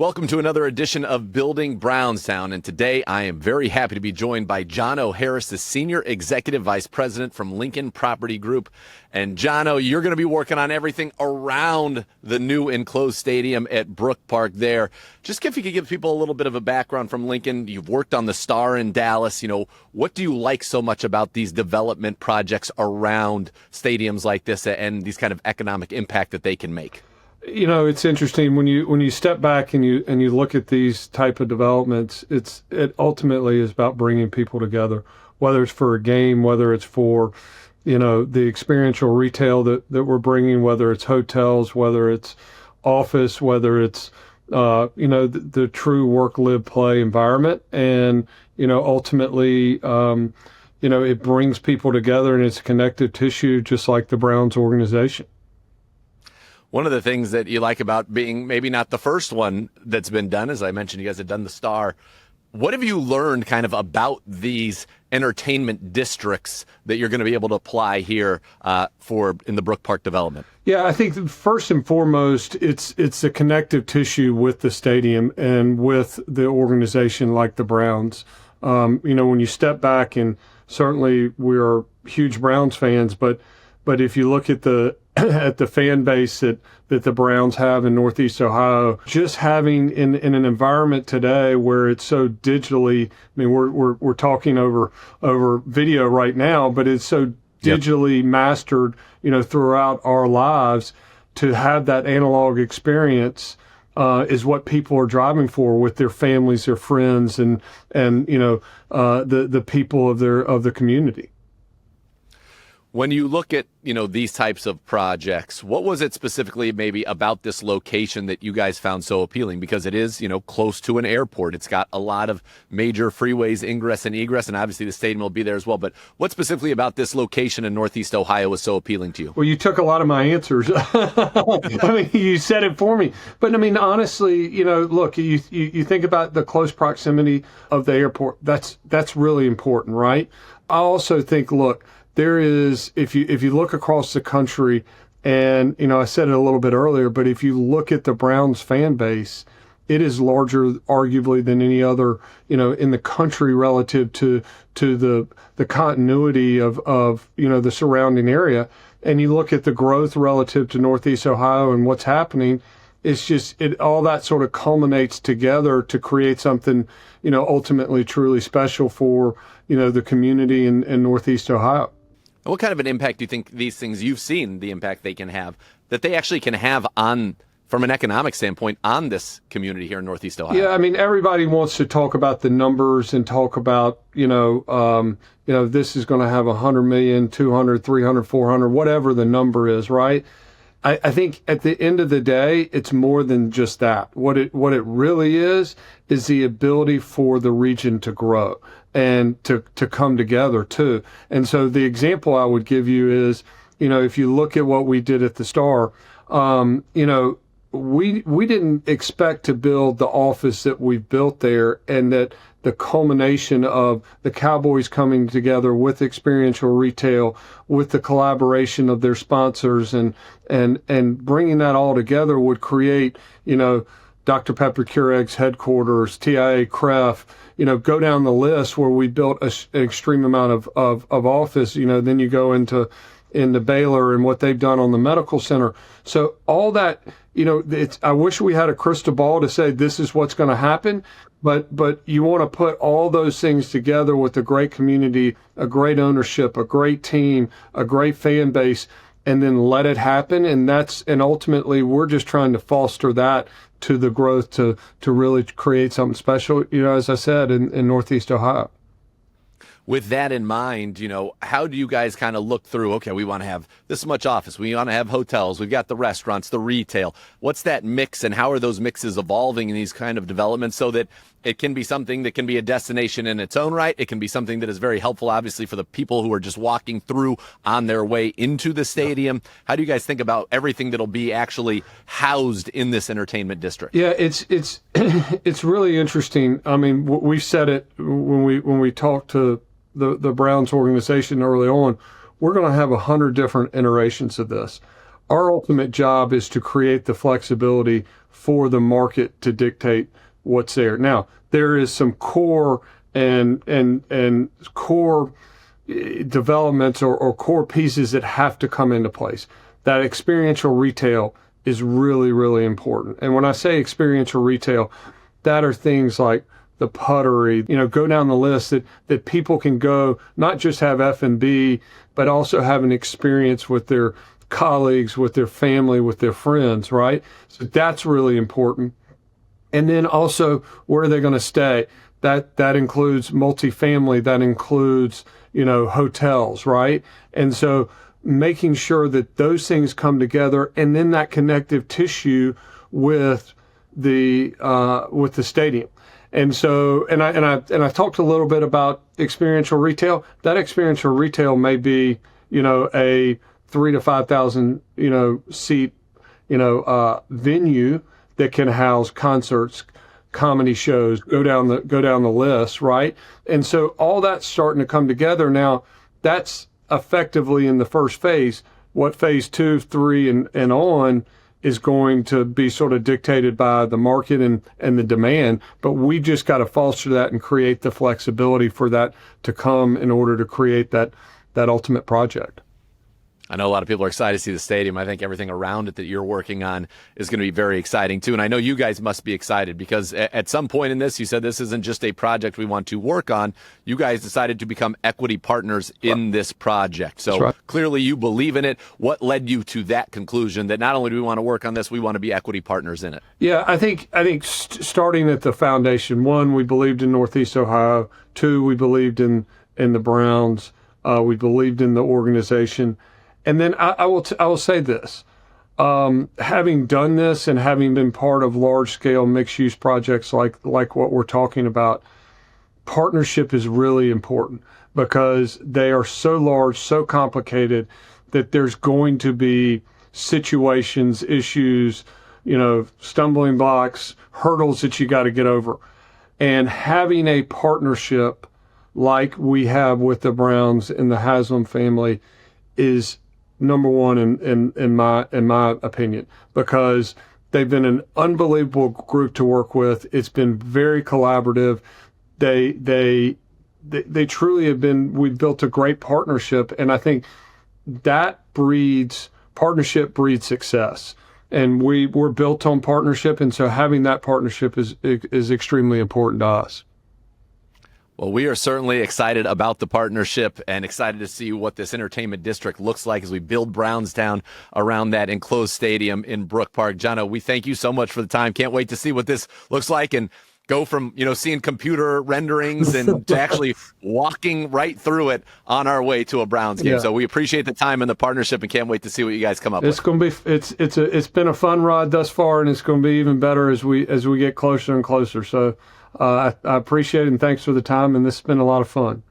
Welcome to another edition of Building Brownstown, and today I am very happy to be joined by Johno Harris, the Senior Executive Vice President from Lincoln Property Group. And Johno, you're going to be working on everything around the new enclosed stadium at Brook Park there. Just if you could give people a little bit of a background from Lincoln. You've worked on the Star in Dallas. What do you like so much about these development projects around stadiums like this and these kind of economic impact that they can make? It's interesting when you step back and you look at these type of developments. It ultimately is about bringing people together, whether it's for a game, whether it's for the experiential retail that we're bringing, whether it's hotels, whether it's office, whether it's the true work, live, play environment, and ultimately it brings people together, and it's connective tissue, just like the Browns organization. One of the things that you like about being maybe not the first one that's been done, as I mentioned, you guys have done the Star. What have you learned kind of about these entertainment districts that you're going to be able to apply here in the Brook Park development? Yeah, I think first and foremost, it's the connective tissue with the stadium and with the organization like the Browns. When you step back, and certainly we are huge Browns fans, but if you look at the fan base that the Browns have in Northeast Ohio, just having in an environment today where it's so digitally, we're talking over video right now, but it's so digitally mastered, throughout our lives, to have that analog experience is what people are driving for with their families, their friends, and the people of the community. When you look at, these types of projects, what was it specifically maybe about this location that you guys found so appealing? Because it is, close to an airport. It's got a lot of major freeways, ingress and egress, and obviously the stadium will be there as well. But what specifically about this location in Northeast Ohio was so appealing to you? Well, you took a lot of my answers. You said it for me. But honestly, look, you think about the close proximity of the airport. That's really important, right? I also think, look, there is, if you look across the country, and I said it a little bit earlier, but if you look at the Browns fan base, it is larger, arguably, than any other, in the country relative to the continuity of the surrounding area. And you look at the growth relative to Northeast Ohio and what's happening. It's just all that sort of culminates together to create something, ultimately truly special for the community in Northeast Ohio. What kind of an impact do you think these things you've seen, the impact they can have, that they actually can have from an economic standpoint, on this community here in Northeast Ohio? Yeah, everybody wants to talk about the numbers and talk about, this is going to have 100 million, 200, 300, 400, whatever the number is, right? I think at the end of the day, it's more than just that. What it really is the ability for the region to grow and to come together too. And so the example I would give you is, if you look at what we did at the Star, we didn't expect to build the office that we've built there, and that the culmination of the Cowboys coming together with experiential retail, with the collaboration of their sponsors, and bringing that all together would create, Dr. Pepper Keurig's headquarters, TIA Cref, go down the list where we built an extreme amount of office. Then you go into Baylor and what they've done on the medical center. So all that, I wish we had a crystal ball to say this is what's going to happen, but you want to put all those things together with a great community, a great ownership, a great team, a great fan base, and then let it happen. And ultimately we're just trying to foster that to the growth to really create something special, as I said, in Northeast Ohio. With that in mind, how do you guys kind of look through, okay, we want to have this much office, we want to have hotels, we've got the restaurants, the retail. What's that mix, and how are those mixes evolving in these kind of developments so that it can be something that can be a destination in its own right? It can be something that is very helpful, obviously, for the people who are just walking through on their way into the stadium. How do you guys think about everything that'll be actually housed in this entertainment district? Yeah, it's it's really interesting. We've said it when we talked to the Browns organization early on. We're going to have 100 different iterations of this. Our ultimate job is to create the flexibility for the market to dictate what's there. Now, there is some core and core developments or core pieces that have to come into place. That experiential retail is really, really important. And when I say experiential retail, that are things like the puttery, go down the list that people can go, not just have F&B, but also have an experience with their colleagues, with their family, with their friends, right? So that's really important. And then also, where are they going to stay? That includes multifamily, that includes, hotels, right? And so making sure that those things come together, and then that connective tissue with the stadium. And so, and I talked a little bit about experiential retail. That experiential retail may be, a 3,000 to 5,000, seat, venue that can house concerts, comedy shows, go down the list, right? And so all that's starting to come together now. That's effectively in the first phase. What phase 2, 3, and on is going to be sort of dictated by the market and the demand. But we just got to foster that and create the flexibility for that to come in order to create that ultimate project. I know a lot of people are excited to see the stadium. I think everything around it that you're working on is going to be very exciting too. And I know you guys must be excited because at some point in this, you said this isn't just a project we want to work on. You guys decided to become equity partners in this project. So clearly you believe in it. What led you to that conclusion that not only do we want to work on this, we want to be equity partners in it? Yeah, I think starting at the foundation, 1, we believed in Northeast Ohio. 2, we believed in the Browns. We believed in the organization. And then I will say this, having done this and having been part of large-scale mixed-use projects like what we're talking about, partnership is really important because they are so large, so complicated that there's going to be situations, issues, stumbling blocks, hurdles that you got to get over. And having a partnership like we have with the Browns and the Haslam family is number one in my opinion, because they've been an unbelievable group to work with. It's been very collaborative. They truly have been. We've built a great partnership, and I think that partnership breeds success. And we're built on partnership, and so having that partnership is extremely important to us. Well, we are certainly excited about the partnership and excited to see what this entertainment district looks like as we build Brownstown around that enclosed stadium in Brook Park. Johno, we thank you so much for the time. Can't wait to see what this looks like and go from, seeing computer renderings and to actually walking right through it on our way to a Browns game. Yeah. So we appreciate the time and the partnership and can't wait to see what you guys come up with. It's going to be, it's been a fun ride thus far, and it's going to be even better as we get closer and closer. So I appreciate it, and thanks for the time, and this has been a lot of fun.